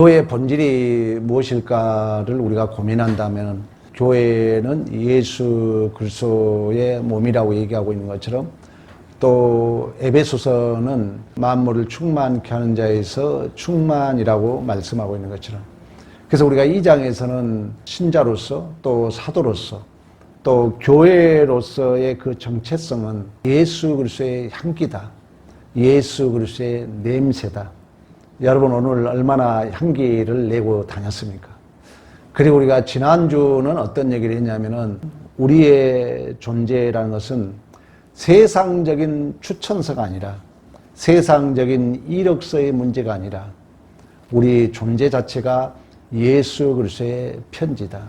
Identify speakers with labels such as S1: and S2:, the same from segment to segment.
S1: 교회의 본질이 무엇일까를 우리가 고민한다면 교회는 예수 그리스도의 몸이라고 얘기하고 있는 것처럼 또 에베소서는 만물을 충만케 하는 자에서 충만이라고 말씀하고 있는 것처럼 그래서 우리가 이 장에서는 신자로서 또 사도로서 또 교회로서의 그 정체성은 예수 그리스도의 향기다. 예수 그리스도의 냄새다. 여러분 오늘 얼마나 향기를 내고 다녔습니까? 그리고 우리가 지난주는 어떤 얘기를 했냐면은 우리의 존재라는 것은 세상적인 추천서가 아니라 세상적인 이력서의 문제가 아니라 우리 존재 자체가 예수 그리스도의 편지다.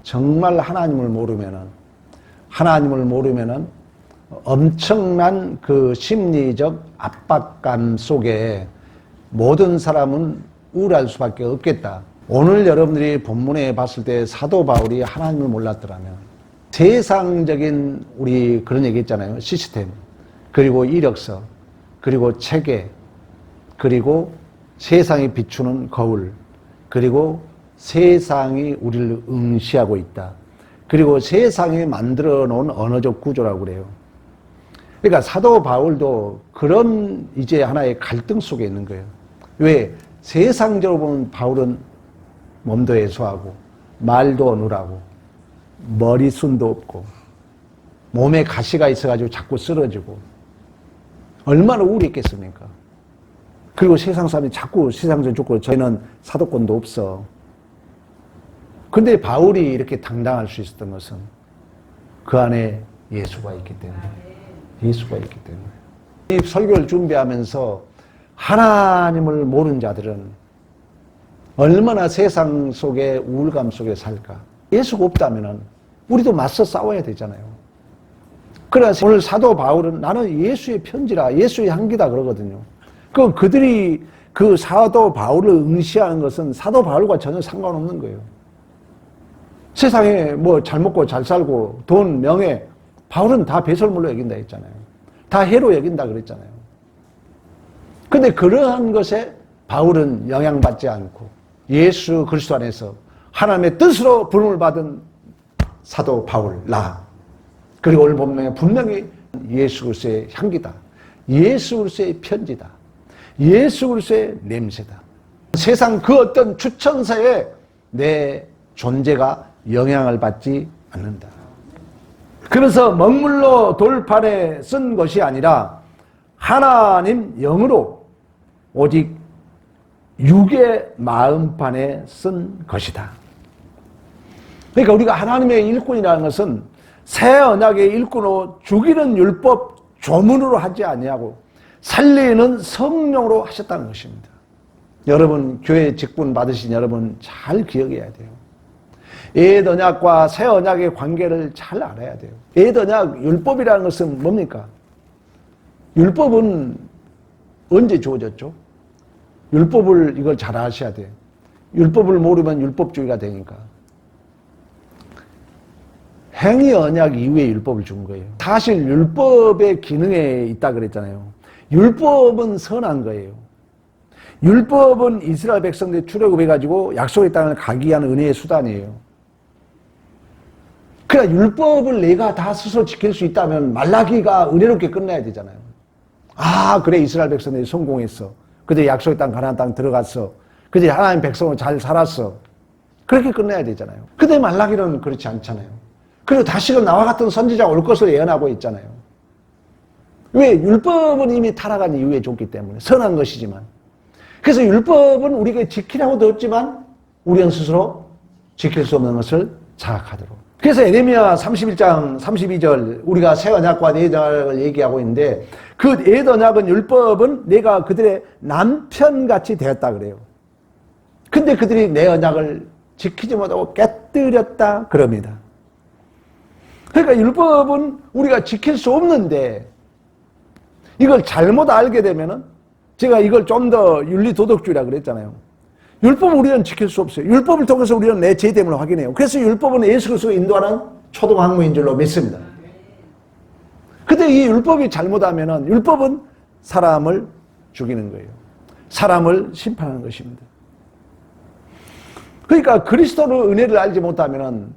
S1: 정말 하나님을 모르면은 엄청난 그 심리적 압박감 속에 모든 사람은 우울할 수밖에 없겠다. 오늘 여러분들이 본문에 봤을 때 사도 바울이 하나님을 몰랐더라면 세상적인 우리 그런 얘기 있잖아요. 시스템, 그리고 이력서, 그리고 체계, 그리고 세상이 비추는 거울, 그리고 세상이 우리를 응시하고 있다. 그리고 세상이 만들어 놓은 언어적 구조라고 그래요. 그러니까 사도 바울도 그런 이제 하나의 갈등 속에 있는 거예요. 왜? 세상적으로 보면 바울은 몸도 해소하고 말도 어눌하고 머리숱도 없고 몸에 가시가 있어가지고 자꾸 쓰러지고 얼마나 우울했겠습니까? 그리고 세상 사람이 자꾸 세상적으로 죽고 저희는 사도권도 없어. 근데 바울이 이렇게 당당할 수 있었던 것은 그 안에 예수가 있기 때문에 예수가 있기 때문에 이 설교를 준비하면서 하나님을 모르는 자들은 얼마나 세상 속에 우울감 속에 살까? 예수가 없다면 우리도 맞서 싸워야 되잖아요. 그래서 오늘 사도 바울은 나는 예수의 편지라 예수의 향기다 그러거든요. 그들이 그 사도 바울을 응시하는 것은 사도 바울과 전혀 상관없는 거예요. 세상에 뭐 잘 먹고 잘 살고 돈, 명예 바울은 다 배설물로 여긴다 했잖아요. 다 해로 여긴다 그랬잖아요. 근데 그러한 것에 바울은 영향받지 않고 예수 그리스도 안에서 하나님의 뜻으로 부름을 받은 사도 바울, 나. 그리고 오늘 본문에 분명히 예수 그리스도의 향기다. 예수 그리스도의 편지다. 예수 그리스도의 냄새다. 세상 그 어떤 추천서에 내 존재가 영향을 받지 않는다. 그래서 먹물로 돌판에 쓴 것이 아니라 하나님 영으로 오직 육의 마음판에 쓴 것이다. 그러니까 우리가 하나님의 일꾼이라는 것은 새 언약의 일꾼으로 죽이는 율법 조문으로 하지 아니하고 살리는 성령으로 하셨다는 것입니다. 여러분 교회 직분 받으신 여러분 잘 기억해야 돼요. 옛 언약과 새 언약의 관계를 잘 알아야 돼요. 옛 언약 율법이라는 것은 뭡니까? 율법은 언제 주어졌죠? 율법을 이걸 잘 아셔야 돼요. 율법을 모르면 율법주의가 되니까. 행위 언약 이후에 율법을 준 거예요. 사실 율법의 기능에 있다 그랬잖아요. 율법은 선한 거예요. 율법은 이스라엘 백성들이 출애굽해가지고 약속의 땅을 가기 위한 은혜의 수단이에요. 그러니까 율법을 내가 다 스스로 지킬 수 있다면 말라기가 은혜롭게 끝나야 되잖아요. 아 그래 이스라엘 백성들이 성공했어. 그들이 약속의 땅 가나안 땅 들어갔어. 그들이 하나님 백성으로 잘 살았어. 그렇게 끝내야 되잖아요. 근데 말라기는 그렇지 않잖아요. 그리고 다시금 나와 같은 선지자가 올 것을 예언하고 있잖아요. 왜? 율법은 이미 타락한 이후에 줬기 때문에 선한 것이지만 그래서 율법은 우리에게 지키라고 되었지만 우리는 스스로 지킬 수 없는 것을 자각하도록. 그래서 에레미야 31장 32절 우리가 새 언약과 옛 언약을 얘기하고 있는데 그 옛 언약은 율법은 내가 그들의 남편같이 되었다 그래요. 근데 그들이 내 언약을 지키지 못하고 깨뜨렸다 그럽니다. 그러니까 율법은 우리가 지킬 수 없는데 이걸 잘못 알게 되면은 제가 이걸 좀 더 윤리도덕주의라 그랬잖아요. 율법을 우리는 지킬 수 없어요. 율법을 통해서 우리는 내 죄됨을 확인해요. 그래서 율법은 예수 그리스도가 인도하는 초등학문인 줄로 믿습니다. 근데 이 율법이 잘못하면은 율법은 사람을 죽이는 거예요. 사람을 심판하는 것입니다. 그러니까 그리스도의 은혜를 알지 못하면은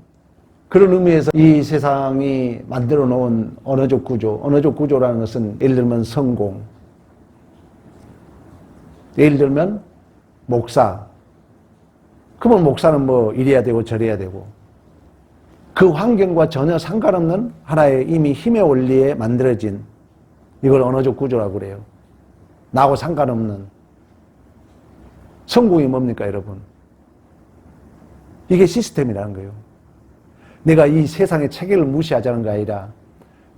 S1: 그런 의미에서 이 세상이 만들어 놓은 언어적 구조, 언어적 구조라는 것은 예를 들면 성공, 예를 들면 목사. 그러면 목사는 뭐 이래야 되고 저래야 되고 그 환경과 전혀 상관없는 하나의 이미 힘의 원리에 만들어진 이걸 언어적 구조라고 그래요. 나하고 상관없는. 성공이 뭡니까, 여러분? 이게 시스템이라는 거예요. 내가 이 세상의 체계를 무시하자는 게 아니라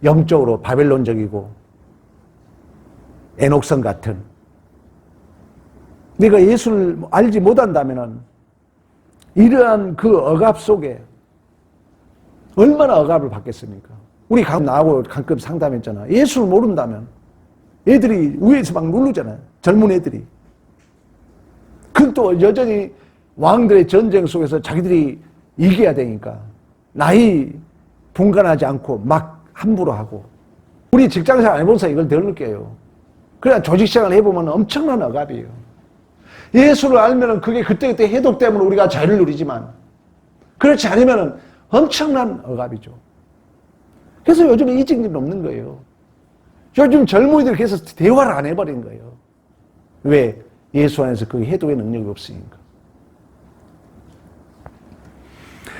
S1: 영적으로 바벨론적이고 에녹성 같은, 내가 예수를 알지 못한다면 이러한 그 억압 속에 얼마나 억압을 받겠습니까? 우리 나하고 가끔 상담했잖아. 예수를 모른다면 애들이 위에서 막 누르잖아요. 젊은 애들이. 그건 또 여전히 왕들의 전쟁 속에서 자기들이 이겨야 되니까 나이 분간하지 않고 막 함부로 하고. 우리 직장생활 안 해본 사람 이걸 덜 느껴요. 그러나 조직생활을 해보면 엄청난 억압이에요. 예수를 알면 그게 그때그때 해독 때문에 우리가 자유를 누리지만 그렇지 않으면 엄청난 억압이죠. 그래서 요즘에 이직률이 높는 거예요. 요즘 젊은이들이 그래서 대화를 안 해버린 거예요. 왜? 예수 안에서 그 해독의 능력이 없으니까.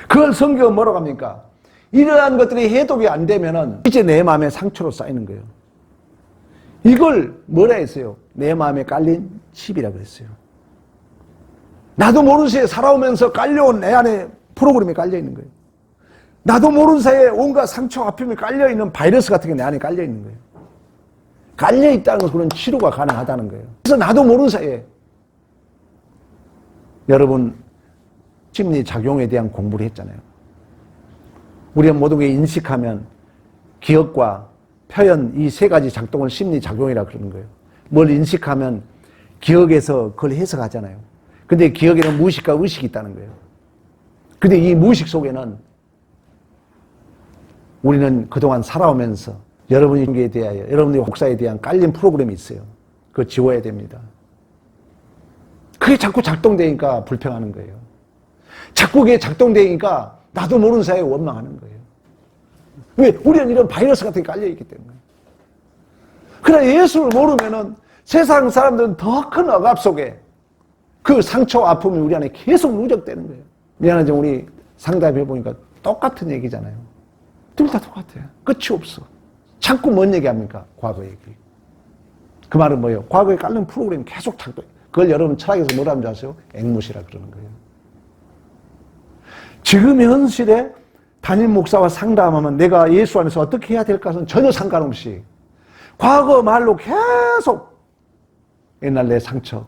S1: 그걸 성경은 뭐라고 합니까? 이러한 것들이 해독이 안 되면은 이제 내 마음에 상처로 쌓이는 거예요. 이걸 뭐라 했어요? 내 마음에 깔린 칩이라 그랬어요. 나도 모르는 사이에 살아오면서 깔려온 내 안에 프로그램이 깔려 있는 거예요. 나도 모르는 사이에 온갖 상처, 아픔이 깔려 있는 바이러스 같은 게 내 안에 깔려 있는 거예요. 깔려 있다는 것은 그런 치료가 가능하다는 거예요. 그래서 나도 모르는 사이에 여러분 심리 작용에 대한 공부를 했잖아요. 우리가 모든 게 인식하면 기억과 표현 이 세 가지 작동을 심리 작용이라 그러는 거예요. 뭘 인식하면 기억에서 그걸 해석하잖아요. 근데 기억에는 무의식과 의식이 있다는 거예요. 근데 이 무의식 속에는 우리는 그동안 살아오면서 여러분에 대하여, 여러분의 혹사에 대한 깔린 프로그램이 있어요. 그거 지워야 됩니다. 그게 자꾸 작동되니까 불평하는 거예요. 자꾸 그게 작동되니까 나도 모르는 사이에 원망하는 거예요. 왜? 우리는 이런 바이러스 같은 게 깔려있기 때문에. 그러나 예수를 모르면은 세상 사람들은 더 큰 억압 속에 그 상처와 아픔이 우리 안에 계속 누적되는 거예요. 미안하지만 우리 상담해보니까 똑같은 얘기잖아요. 둘 다 똑같아요. 끝이 없어. 자꾸 뭔 얘기합니까? 과거 얘기. 그 말은 뭐예요? 과거에 깔린 프로그램이 계속 작동. 그걸 여러분 철학에서 뭐라 하는 줄 아세요? 앵무시라 그러는 거예요. 지금 현실에 담임 목사와 상담하면 내가 예수 안에서 어떻게 해야 될까는 전혀 상관없이 과거 말로 계속 옛날 내 상처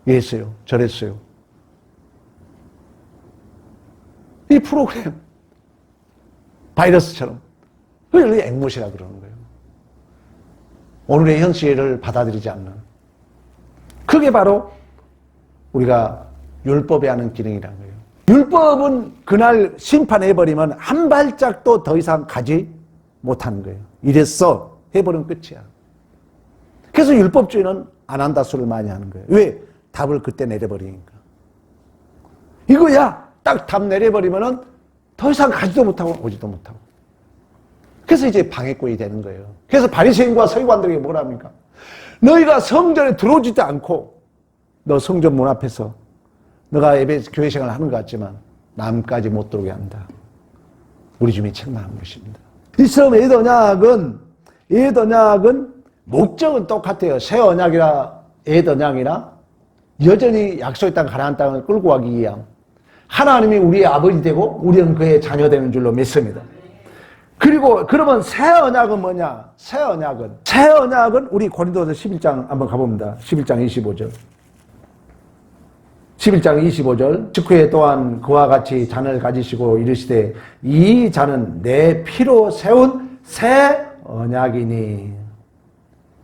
S1: 이랬어요, 저랬어요. 이 프로그램 바이러스처럼 그걸 앵무시라 그러는 거예요. 오늘의 현실을 받아들이지 않는. 그게 바로 우리가 율법에 하는 기능이라는 거예요. 율법은 그날 심판해버리면 한 발짝도 더 이상 가지 못하는 거예요. 이랬어 해버리면 끝이야. 그래서 율법주의는 안 한다 소리를 많이 하는 거예요. 왜? 답을 그때 내려버리니까. 이거야 딱 답 내려버리면은 더 이상 가지도 못하고 오지도 못하고. 그래서 이제 방해꾼이 되는 거예요. 그래서 바리새인과 서기관들에게 뭐라 합니까? 너희가 성전에 들어오지도 않고 너 성전 문 앞에서 너가 예배 교회 생활을 하는 것 같지만 남까지 못 들어오게 한다. 우리 주님이 책망한 것입니다. 이처럼 옛 언약은 목적은 똑같아요. 새 언약이라 옛 언약이나 여전히 약속의 땅 가나안 땅을 끌고 가기 위함. 하나님이 우리의 아버지 되고 우리는 그의 자녀 되는 줄로 믿습니다. 그리고 그러면 새 언약은 뭐냐? 새 언약은 우리 고린도서 11장 한번 가봅니다. 11장 25절. 11장 25절. 직후에 또한 그와 같이 잔을 가지시고 이르시되 이 잔은 내 피로 세운 새 언약이니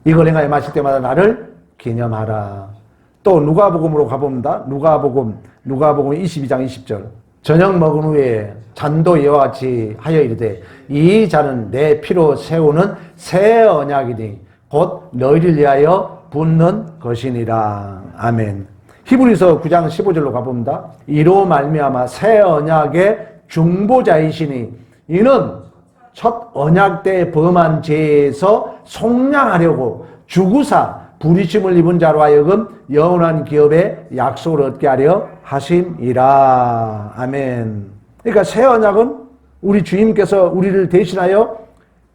S1: 이걸 행하여 마실 때마다 나를 기념하라. 또 누가복음으로 가봅니다. 누가복음 22장 20절. 저녁 먹은 후에 잔도 이와 같이 하여 이르되 이 잔은 내 피로 세우는 새 언약이니 곧 너희를 위하여 붓는 것이니라. 아멘. 히브리서 9장 15절로 가봅니다. 이로 말미암아 새 언약의 중보자이시니 이는 첫 언약 때 범한 죄에서 속량하려고 죽으사 부르심을 입은 자로 하여금 영원한 기업의 약속을 얻게 하려 하심이라. 아멘. 그러니까 새 언약은 우리 주님께서 우리를 대신하여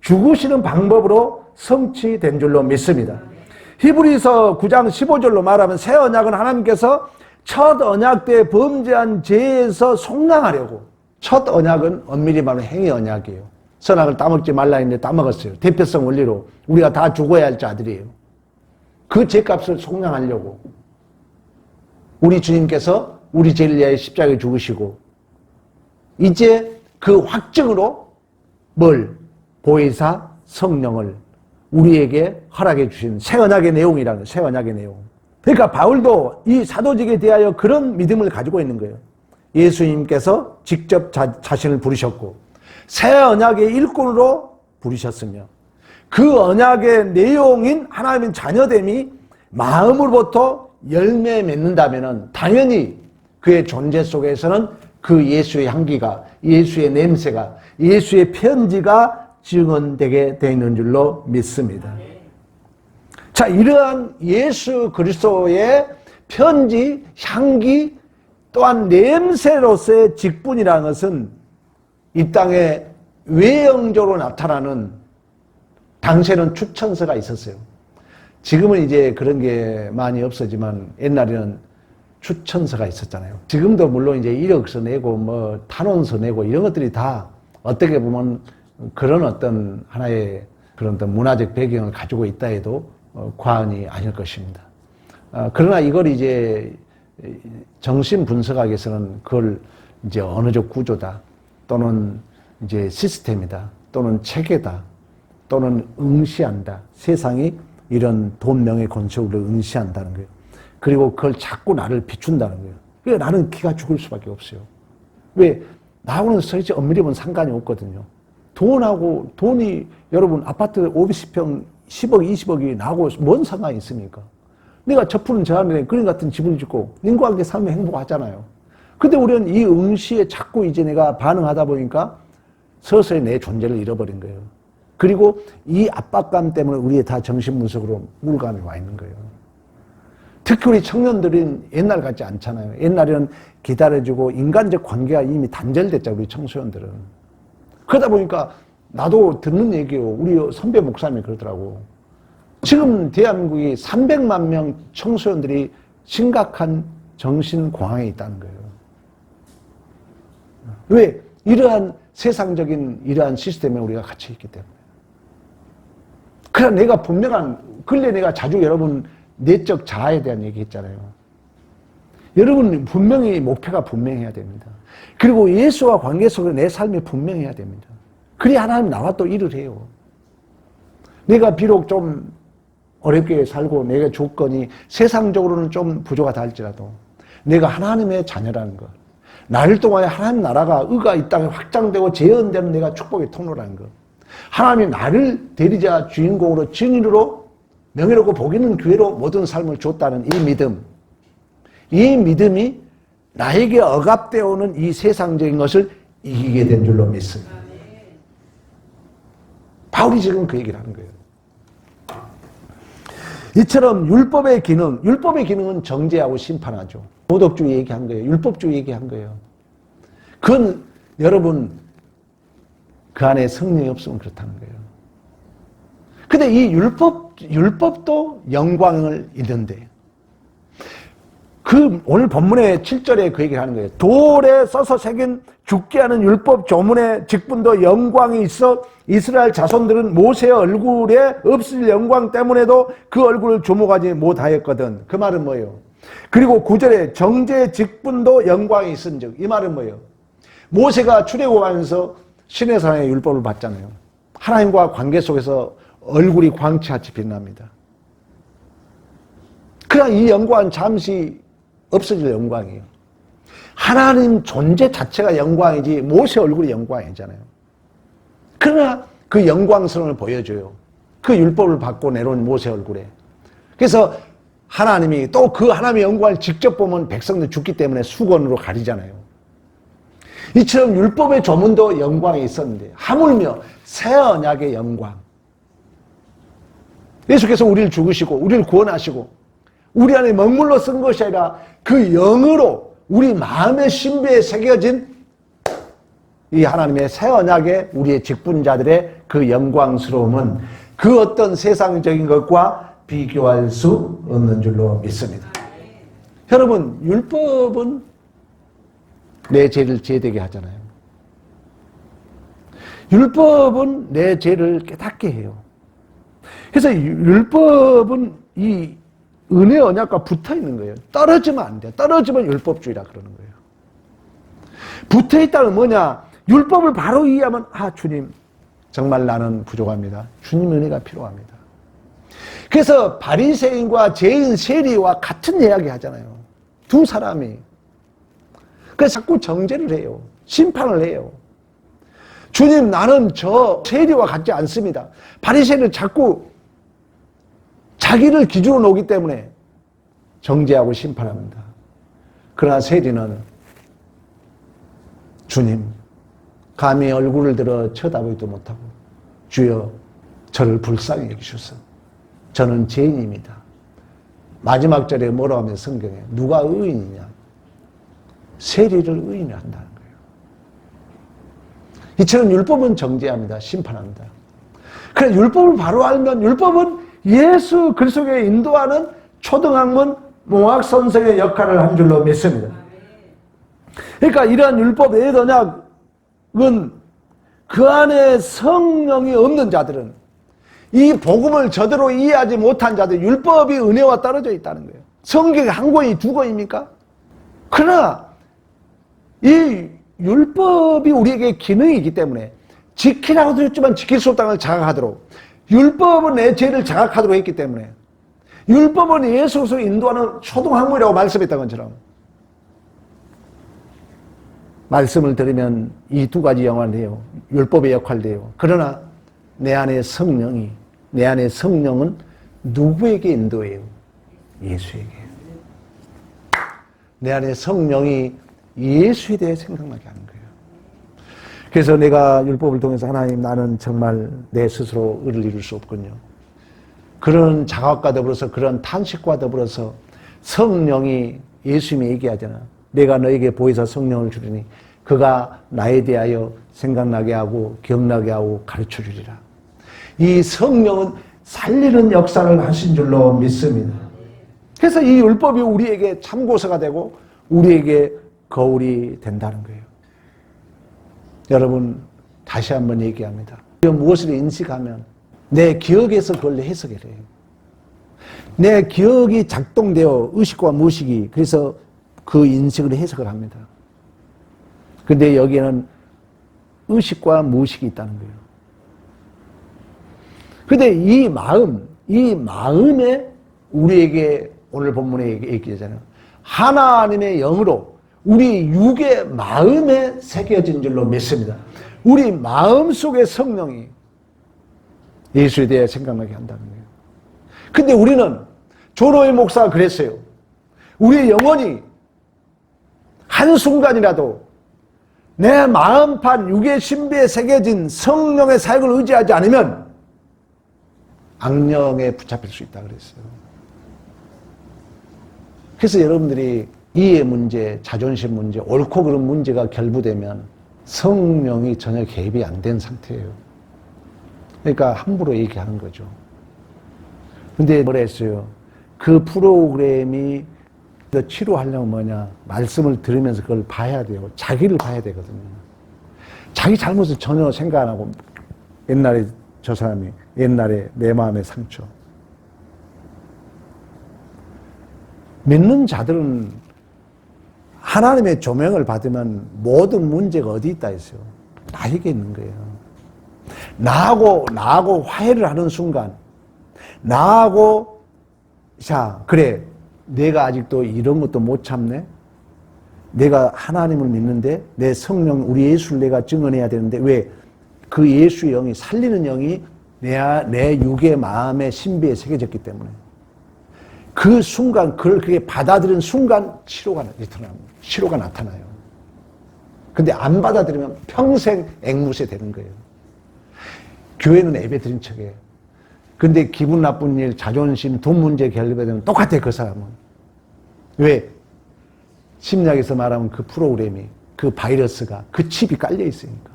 S1: 죽으시는 방법으로 성취된 줄로 믿습니다. 히브리서 9장 15절로 말하면 새 언약은 하나님께서 첫 언약 때 범죄한 죄에서 속량하려고. 첫 언약은 엄밀히 말하면 행위 언약이에요. 선악을 따먹지 말라 했는데 따먹었어요. 대표성 원리로 우리가 다 죽어야 할 자들이에요. 그 죄값을 속량하려고 우리 주님께서 우리 죄를 위하여 십자가에 죽으시고 이제 그 확증으로 뭘? 보혜사 성령을 우리에게 허락해 주신 새 언약의 내용이라는 거예요. 새 언약의 내용. 그러니까 바울도 이 사도직에 대하여 그런 믿음을 가지고 있는 거예요. 예수님께서 직접 자신을 부르셨고 새 언약의 일꾼으로 부르셨으며 그 언약의 내용인 하나님의 자녀됨이 마음으로부터 열매 맺는다면 당연히 그의 존재 속에서는 그 예수의 향기가, 예수의 냄새가, 예수의 편지가 증언되게 되어 있는 줄로 믿습니다. 자, 이러한 예수 그리스도의 편지, 향기 또한 냄새로서의 직분이라는 것은 이 땅에 외형적으로 나타나는 당시에는 추천서가 있었어요. 지금은 이제 그런 게 많이 없어지만 옛날에는 추천서가 있었잖아요. 지금도 물론 이제 이력서 내고 뭐 탄원서 내고 이런 것들이 다 어떻게 보면 그런 어떤 하나의 그런 어떤 문화적 배경을 가지고 있다 해도 과언이 아닐 것입니다. 그러나 이걸 이제 정신 분석학에서는 그걸 이제 언어적 구조다 또는 이제 시스템이다 또는 체계다 또는 응시한다. 세상이 이런 돈, 명예, 권속을 응시한다는 거예요. 그리고 그걸 자꾸 나를 비춘다는 거예요. 그러니까 나는 기가 죽을 수밖에 없어요. 왜? 나하고는 설치 엄밀히 보면 상관이 없거든요. 돈이 여러분 아파트 50평 10억, 20억이 나하고 뭔 상관이 있습니까? 내가 저 푸른 저 하늘에 그림 같은 집을 짓고 님과 함께 살면 행복하잖아요. 근데 우리는 이 응시에 자꾸 이제 내가 반응하다 보니까 서서히 내 존재를 잃어버린 거예요. 그리고 이 압박감 때문에 우리의 다 정신분석으로 우울감이 와 있는 거예요. 특히 우리 청년들은 옛날 같지 않잖아요. 옛날에는 기다려주고 인간적 관계가 이미 단절됐잖아요. 우리 청소년들은. 그러다 보니까 나도 듣는 얘기예요. 우리 선배 목사님이 그러더라고. 지금 대한민국이 300만 명 청소년들이 심각한 정신공황에 있다는 거예요. 왜? 이러한 세상적인 이러한 시스템에 우리가 갇혀 있기 때문에. 그러나 내가 분명한, 근래 내가 자주 여러분 내적 자아에 대한 얘기 했잖아요. 여러분 분명히 목표가 분명해야 됩니다. 그리고 예수와 관계 속에 내 삶이 분명해야 됩니다. 그래야 하나님 나와 또 일을 해요. 내가 비록 좀 어렵게 살고 내가 조건이 세상적으로는 좀 부족하다 할지라도 내가 하나님의 자녀라는 것, 나를 통하여 하나님 나라가 의가 이 땅에 확장되고 재현되는 내가 축복의 통로라는 것, 하나님이 나를 대리자 주인공으로 증인으로 명예롭고 복 있는 교회로 모든 삶을 줬다는 이 믿음, 이 믿음이 나에게 억압되어 오는 이 세상적인 것을 이기게 된 줄로 믿습니다. 바울이 지금 그 얘기를 하는 거예요. 이처럼 율법의 기능은 정죄하고 심판하죠. 도덕주의 얘기한 거예요. 율법주의 얘기한 거예요. 그건 여러분 그 안에 성령이 없으면 그렇다는 거예요. 근데 이 율법도 영광을 잃는데 그 오늘 본문의 7절에 그 얘기를 하는 거예요. 돌에 써서 새긴 죽게 하는 율법 조문의 직분도 영광이 있어 이스라엘 자손들은 모세의 얼굴에 없을 영광 때문에도 그 얼굴을 주목하지 못하였거든. 그 말은 뭐예요? 그리고 9절에 정죄의 직분도 영광이 있은즉, 이 말은 뭐예요? 모세가 출애굽하면서 시내산의 율법을 받잖아요. 하나님과 관계 속에서 얼굴이 광채같이 빛납니다. 그러나 이 영광은 잠시 없어질 영광이에요. 하나님 존재 자체가 영광이지 모세 얼굴이 영광이 아니잖아요. 그러나 그 영광스러움을 보여줘요. 그 율법을 받고 내려온 모세 얼굴에. 그래서 하나님이 또 그 하나님의 영광을 직접 보면 백성들 죽기 때문에 수건으로 가리잖아요. 이처럼 율법의 조문도 영광이 있었는데 하물며 새 언약의 영광. 예수께서 우리를 죽으시고 우리를 구원하시고 우리 안에 먹물로 쓴 것이 아니라 그 영으로 우리 마음의 신비에 새겨진 이 하나님의 새 언약의 우리의 직분자들의 그 영광스러움은 그 어떤 세상적인 것과 비교할 수 없는 줄로 믿습니다. 여러분, 율법은 내 죄를 제되게 하잖아요. 율법은 내 죄를 깨닫게 해요. 그래서 율법은 이 은혜 언약과 붙어 있는 거예요. 떨어지면 안 돼요. 떨어지면 율법주의라 그러는 거예요. 붙어 있다는 뭐냐? 율법을 바로 이해하면 주님 정말 나는 부족합니다. 주님 은혜가 필요합니다. 그래서 바리새인과 죄인 세리와 같은 이야기 하잖아요. 두 사람이. 그래서 자꾸 정죄를 해요. 심판을 해요. 주님 나는 저 세리와 같지 않습니다. 바리새인은 자꾸 자기를 기준으로 놓기 때문에 정죄하고 심판합니다. 그러나 세리는 주님 감히 얼굴을 들어 쳐다보지도 못하고 주여 저를 불쌍히 여기소서. 저는 죄인입니다. 마지막 절에 뭐라고 하면 성경에 누가 의인이냐? 세리를 의인을 한다는 거예요. 이처럼 율법은 정죄합니다. 심판합니다. 그래 율법을 바로 알면 율법은 예수 그리스도에 인도하는 초등학문 몽학선생의 역할을 한 줄로 믿습니다. 그러니까 이러한 율법 의 언약은 그 안에 성령이 없는 자들은 이 복음을 제대로 이해하지 못한 자들 율법이 은혜와 떨어져 있다는 거예요. 성경이 한 권이 두 권입니까? 그러나 이 율법이 우리에게 기능이기 때문에 지키라고도 했지만 지킬 수 없다는 걸 자각하도록 율법은 내 죄를 자각하도록 했기 때문에 율법은 예수 그리스도를 인도하는 초등학문이라고 말씀했던 것처럼 말씀을 들으면 이 두 가지 영화를 해요. 율법의 역할도 해요. 그러나 내 안에 성령은 누구에게 인도해요? 예수에게. 내 안에 성령이 예수에 대해 생각나게 하는 거예요. 그래서 내가 율법을 통해서 하나님 나는 정말 내 스스로 의를 이룰 수 없군요. 그런 자각과 더불어서 그런 탄식과 더불어서 성령이 예수님이 얘기하잖아. 내가 너에게 보이사 성령을 주리니 그가 나에 대하여 생각나게 하고 기억나게 하고 가르쳐 주리라. 이 성령은 살리는 역사를 하신 줄로 믿습니다. 그래서 이 율법이 우리에게 참고서가 되고 우리에게 거울이 된다는 거예요. 여러분 다시 한번 얘기합니다. 무엇을 인식하면 내 기억에서 그걸 해석을 해요. 내 기억이 작동되어 의식과 무의식이 그래서 그 인식을 해석을 합니다. 근데 여기에는 의식과 무의식이 있다는 거예요. 근데 이 마음에 우리에게 오늘 본문에 얘기하잖아요. 하나님의 영으로 우리 육의 마음에 새겨진 줄로 믿습니다. 우리 마음 속의 성령이 예수에 대해 생각나게 한다는 거예요. 근데 우리는 조로의 목사가 그랬어요. 우리의 영혼이 한순간이라도 내 마음판 육의 신비에 새겨진 성령의 사역을 의지하지 않으면 악령에 붙잡힐 수 있다 그랬어요. 그래서 여러분들이 이해 문제, 자존심 문제, 옳고 그른 문제가 결부되면 성령이 전혀 개입이 안 된 상태예요. 그러니까 함부로 얘기하는 거죠. 근데 뭐라 했어요? 그 프로그램이 치료하려면 뭐냐? 말씀을 들으면서 그걸 봐야 돼요. 자기를 봐야 되거든요. 자기 잘못을 전혀 생각 안 하고 옛날에 저 사람이 옛날에 내 마음의 상처. 믿는 자들은 하나님의 조명을 받으면 모든 문제가 어디 있다 했어요? 나에게 있는 거예요. 나하고 화해를 하는 순간 나하고 자 그래 내가 아직도 이런 것도 못 참네. 내가 하나님을 믿는데 내 성령 우리 예수를 내가 증언해야 되는데 왜? 그 예수의 영이 살리는 영이 내 육의 마음의 신비에 새겨졌기 때문에 그 순간, 그걸 그게 받아들이는 순간 치료가 나타나요. 근데 안 받아들이면 평생 앵무새 되는 거예요. 교회는 예배 드린 척해. 근데 기분 나쁜 일, 자존심, 돈 문제 결립되면 똑같아, 그 사람은. 왜? 심리학에서 말하면 그 프로그램이, 그 바이러스가, 그 칩이 깔려 있으니까.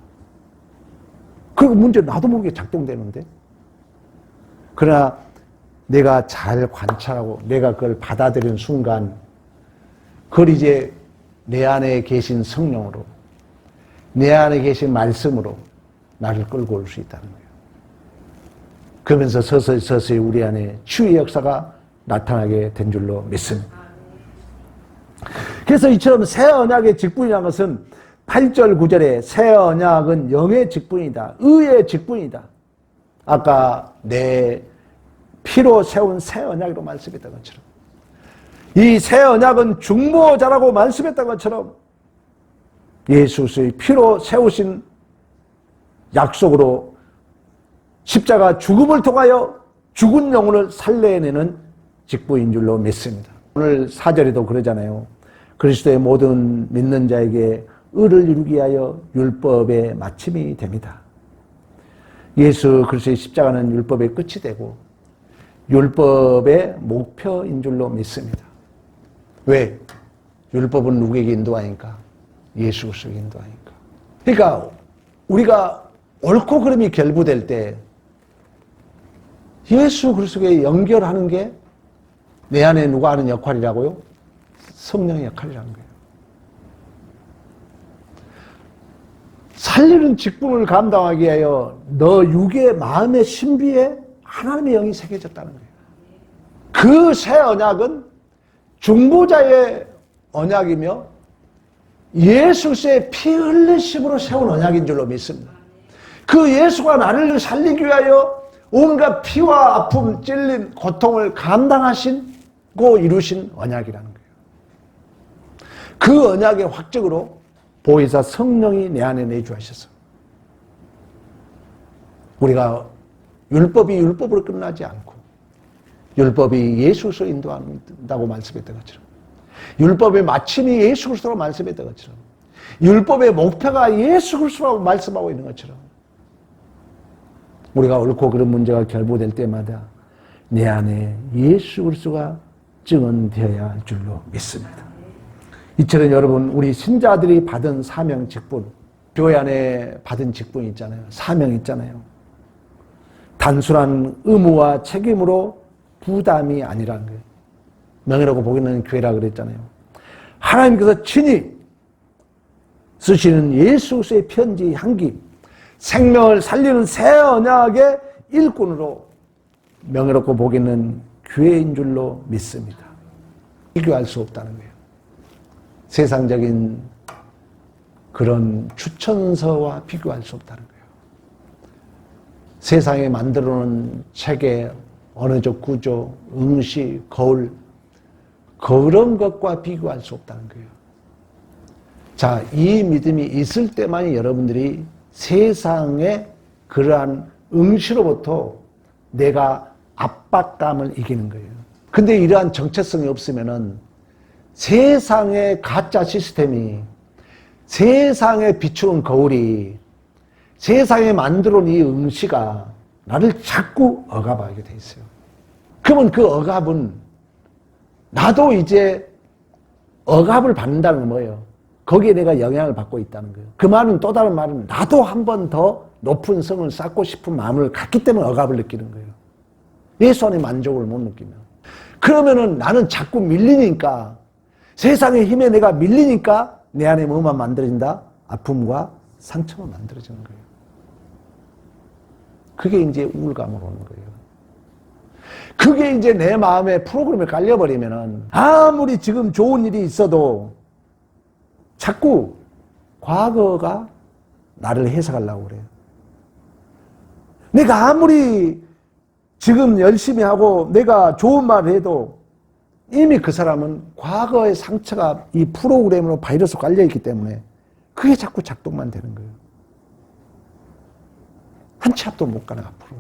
S1: 그 문제 나도 모르게 작동되는데. 그러나 내가 잘 관찰하고 내가 그걸 받아들이는 순간, 그걸 이제 내 안에 계신 성령으로, 내 안에 계신 말씀으로 나를 끌고 올 수 있다는 거예요. 그러면서 서서히 우리 안에 치유의 역사가 나타나게 된 줄로 믿습니다. 그래서 이처럼 새 언약의 직분이라는 것은 8절 9절에 새 언약은 영의 직분이다. 의의 직분이다. 아까 내 피로 세운 새 언약으로 말씀했던 것처럼 이 새 언약은 중보자라고 말씀했던 것처럼 예수의 피로 세우신 약속으로 십자가 죽음을 통하여 죽은 영혼을 살려내는 직분인 줄로 믿습니다. 오늘 4절에도 그러잖아요. 그리스도의 모든 믿는 자에게 의를 이루기 위하여 율법의 마침이 됩니다. 예수 그리스도의 십자가는 율법의 끝이 되고 율법의 목표인 줄로 믿습니다. 왜? 율법은 누구에게 인도하니까? 예수 그리스도에게 인도하니까. 그러니까 우리가 옳고 그름이 결부될 때 예수 그리스도에 연결하는 게 내 안에 누가 하는 역할이라고요? 성령의 역할이라는 거예요. 살리는 직분을 감당하기 위하여 너 육의 마음의 신비에 하나님의 영이 새겨졌다는 거예요. 그 새 언약은 중보자의 언약이며 예수의 피 흘리심으로 세운 언약인 줄로 믿습니다. 그 예수가 나를 살리기 위하여 온갖 피와 아픔, 찔린 고통을 감당하시고 이루신 언약이라는 거예요. 그 언약의 확증으로 보혜사 성령이 내 안에 내주하셔서 우리가 율법이 율법으로 끝나지 않고 율법이 예수로 인도한다고 말씀했던 것처럼 율법의 마침이 예수 그리스도로 말씀했던 것처럼 율법의 목표가 예수 그리스도라고 말씀하고 있는 것처럼 우리가 옳고 그른 문제가 결부될 때마다 내 안에 예수 그리스도가 증언되어야 할 줄로 믿습니다. 이처럼 여러분 우리 신자들이 받은 사명 직분, 교회 안에 받은 직분이 있잖아요. 사명이 있잖아요. 단순한 의무와 책임으로 부담이 아니라는 거예요. 명예롭고 복 있는 교회라 그랬잖아요. 하나님께서 친히 쓰시는 예수 그리스도의 편지 향기, 생명을 살리는 새 언약의 일꾼으로 명예롭고 복 있는 교회인 줄로 믿습니다. 비교할 수 없다는 거예요. 세상적인 그런 추천서와 비교할 수 없다는 거예요. 세상에 만들어놓은 체계, 언어적 구조, 응시, 거울, 그런 것과 비교할 수 없다는 거예요. 자, 이 믿음이 있을 때만이 여러분들이 세상의 그러한 응시로부터 내가 압박감을 이기는 거예요. 근데 이러한 정체성이 없으면은 세상의 가짜 시스템이, 세상에 비추는 거울이, 세상에 만들어 놓은 이 응시가 나를 자꾸 억압하게 돼 있어요. 그러면 그 억압은 나도 이제 억압을 받는다는 건 뭐예요? 거기에 내가 영향을 받고 있다는 거예요. 그 말은 또 다른 말은 나도 한 번 더 높은 성을 쌓고 싶은 마음을 갖기 때문에 억압을 느끼는 거예요. 예수 안에 만족을 못 느끼면. 그러면은 나는 자꾸 밀리니까, 세상의 힘에 내가 밀리니까 내 안에 뭐만 만들어진다? 아픔과 상처만 만들어지는 거예요. 그게 이제 우울감으로 오는 거예요. 그게 이제 내 마음에 프로그램에 깔려버리면은 아무리 지금 좋은 일이 있어도 자꾸 과거가 나를 해석하려고 그래요. 내가 아무리 지금 열심히 하고 내가 좋은 말을 해도 이미 그 사람은 과거의 상처가 이 프로그램으로 바이러스 깔려있기 때문에 그게 자꾸 작동만 되는 거예요. 한 치 앞도 못 가는 앞으로.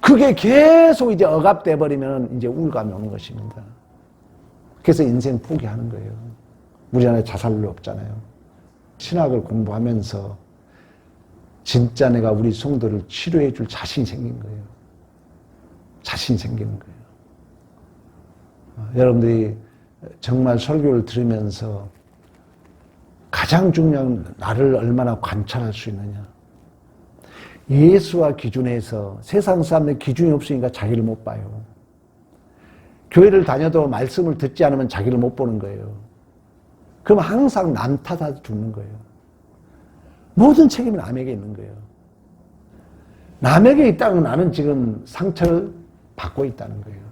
S1: 그게 계속 이제 억압돼 버리면 이제 우울감이 오는 것입니다. 그래서 인생 포기하는 거예요. 우리나라에 자살률 없잖아요. 신학을 공부하면서 진짜 내가 우리 성도를 치료해 줄 자신이 생긴 거예요. 자신이 생기는 거예요. 여러분들이 정말 설교를 들으면서 가장 중요한 나를 얼마나 관찰할 수 있느냐. 예수와 기준에서 세상 사람의 기준이 없으니까 자기를 못 봐요. 교회를 다녀도 말씀을 듣지 않으면 자기를 못 보는 거예요. 그럼 항상 남 탓하다 죽는 거예요. 모든 책임은 남에게 있는 거예요. 남에게 있다는 나는 지금 상처를 받고 있다는 거예요.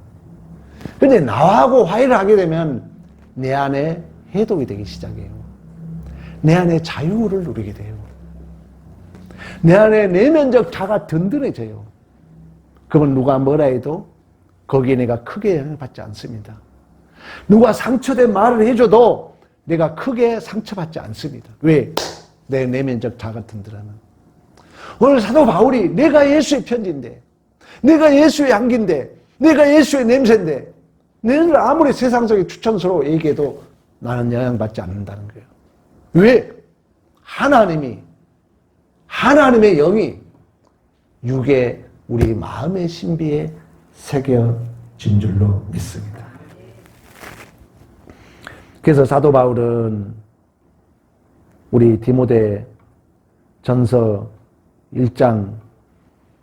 S1: 그런데 나하고 화해를 하게 되면 내 안에 해독이 되기 시작해요. 내 안에 자유를 누리게 돼요. 내 안에 내면적 자가 든든해져요. 그러면 누가 뭐라 해도 거기에 내가 크게 영향을 받지 않습니다. 누가 상처된 말을 해줘도 내가 크게 상처받지 않습니다. 왜? 내 내면적 자가 든든하면. 오늘 사도 바울이 내가 예수의 편지인데, 내가 예수의 향기인데, 내가 예수의 냄새인데, 너희들 아무리 세상적인 추천서로 얘기해도 나는 영향받지 않는다는 거예요. 왜? 하나님의 영이 육에 우리 마음의 신비에 새겨진 줄로 믿습니다. 그래서 사도 바울은 우리 디모데 전서 1장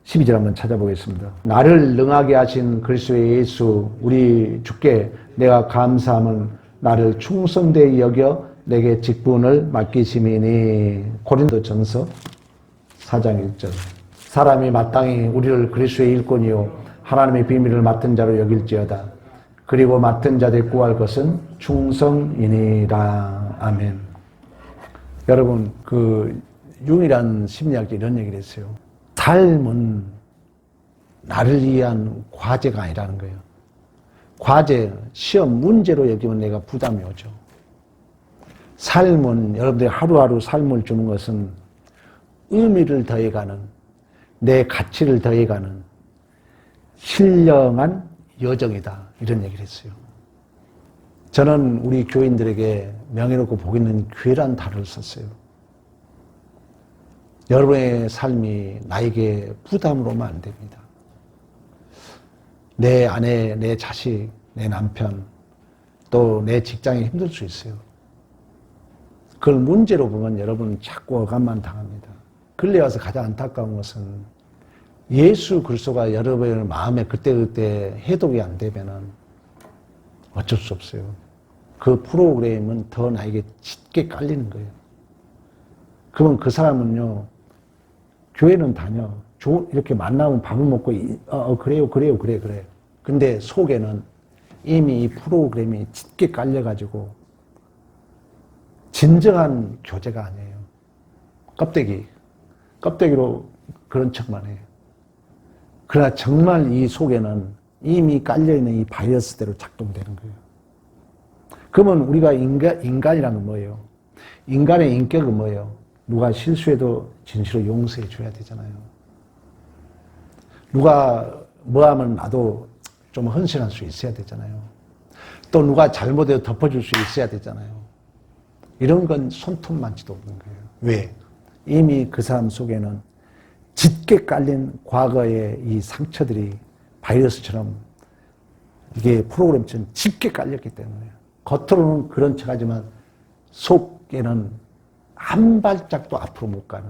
S1: 12절 한번 찾아보겠습니다. 나를 능하게 하신 그리스도의 예수 우리 주께 내가 감사함은 나를 충성되이 여겨 내게 직분을 맡기심이니. 고린도 전서 4장 1절. 사람이 마땅히 우리를 그리스도의 일꾼이요 하나님의 비밀을 맡은 자로 여길지어다. 그리고 맡은 자들 구할 것은 충성이니라. 아멘. 여러분, 융이란 심리학자 이런 얘기를 했어요. 삶은 나를 위한 과제가 아니라는 거예요. 과제, 시험, 문제로 여기면 내가 부담이 오죠. 삶은 여러분들이 하루하루 삶을 주는 것은 의미를 더해가는, 내 가치를 더해가는 신령한 여정이다. 이런 얘기를 했어요. 저는 우리 교인들에게 명예롭고 복 있는 교회란 단어를 썼어요. 여러분의 삶이 나에게 부담으로 오면 안 됩니다. 내 아내, 내 자식, 내 남편, 또 내 직장이 힘들 수 있어요. 그걸 문제로 보면 여러분은 자꾸 억압만 당합니다. 근래 와서 가장 안타까운 것은 예수 그리스도가 여러분의 마음에 그때그때 해독이 안 되면은 어쩔 수 없어요. 그 프로그램은 더 나에게 짙게 깔리는 거예요. 그러면 그 사람은요, 교회는 다녀. 이렇게 만나면 밥을 먹고, 그래요. 그래. 근데 속에는 이미 이 프로그램이 짙게 깔려가지고, 진정한 교제가 아니에요. 껍데기로 그런 척만 해요. 그러나 정말 이 속에는 이미 깔려있는 이 바이러스대로 작동되는 거예요. 그러면 우리가 인간이라는 건 뭐예요? 인간의 인격은 뭐예요? 누가 실수해도 진실로 용서해 줘야 되잖아요. 누가 뭐하면 나도 좀 헌신할 수 있어야 되잖아요. 또 누가 잘못해도 덮어줄 수 있어야 되잖아요. 이런 건 손톱만치도 없는 거예요. 왜? 이미 그 사람 속에는 짙게 깔린 과거의 이 상처들이 바이러스처럼 이게 프로그램처럼 짙게 깔렸기 때문에 겉으로는 그런 척하지만 속에는 한 발짝도 앞으로 못 가는.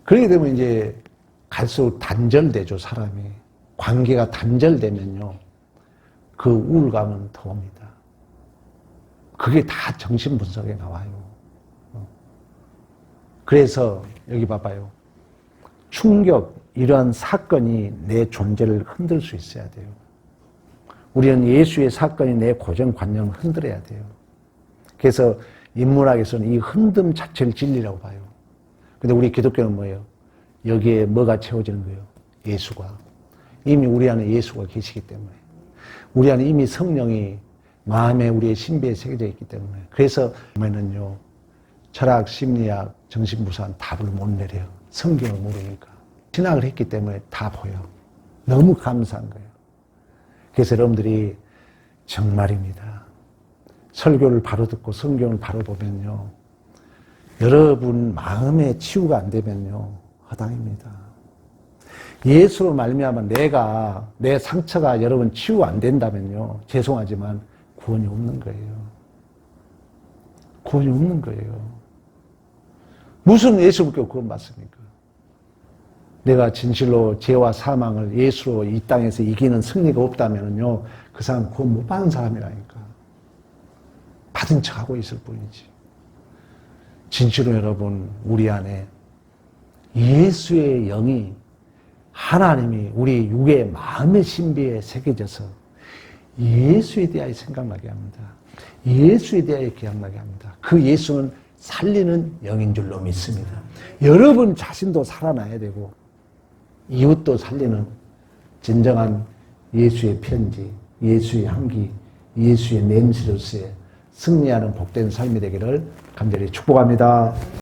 S1: 그렇게 되면 이제 갈수록 단절되죠, 사람이. 관계가 단절되면요, 그 우울감은 더 옵니다. 그게 다 정신분석에 나와요. 그래서 여기 봐봐요. 충격, 이러한 사건이 내 존재를 흔들 수 있어야 돼요. 우리는 예수의 사건이 내 고정관념을 흔들어야 돼요. 그래서 인문학에서는 이 흔듦 자체를 진리라고 봐요. 근데 우리 기독교는 뭐예요? 여기에 뭐가 채워지는 거예요? 예수가. 이미 우리 안에 예수가 계시기 때문에. 우리 안에 이미 성령이 마음에 우리의 신비에 새겨져 있기 때문에. 그래서 보면은요, 철학, 심리학, 정신부사는 답을 못 내려요. 성경을 모르니까. 신학을 했기 때문에 다 보여. 너무 감사한 거예요. 그래서 여러분들이 정말입니다. 설교를 바로 듣고 성경을 바로 보면요, 여러분 마음의 치유가 안 되면요, 허당입니다. 예수로 말미암아 내 상처가 여러분 치유 안 된다면요, 죄송하지만 구원이 없는 거예요. 구원이 없는 거예요. 무슨 예수 믿고 구원 받습니까? 내가 진실로 죄와 사망을 예수로 이 땅에서 이기는 승리가 없다면요, 그 사람 구원 못 받은 사람이라니까. 받은 척하고 있을 뿐이지. 진실로 여러분, 우리 안에 예수의 영이, 하나님이 우리 육의 마음의 신비에 새겨져서 예수에 대하여 생각나게 합니다. 예수에 대하여 기억나게 합니다. 그 예수는 살리는 영인 줄로 믿습니다. 여러분 자신도 살아나야 되고 이웃도 살리는 진정한 예수의 편지, 예수의 향기, 예수의 냄새로서의 승리하는 복된 삶이 되기를 간절히 축복합니다.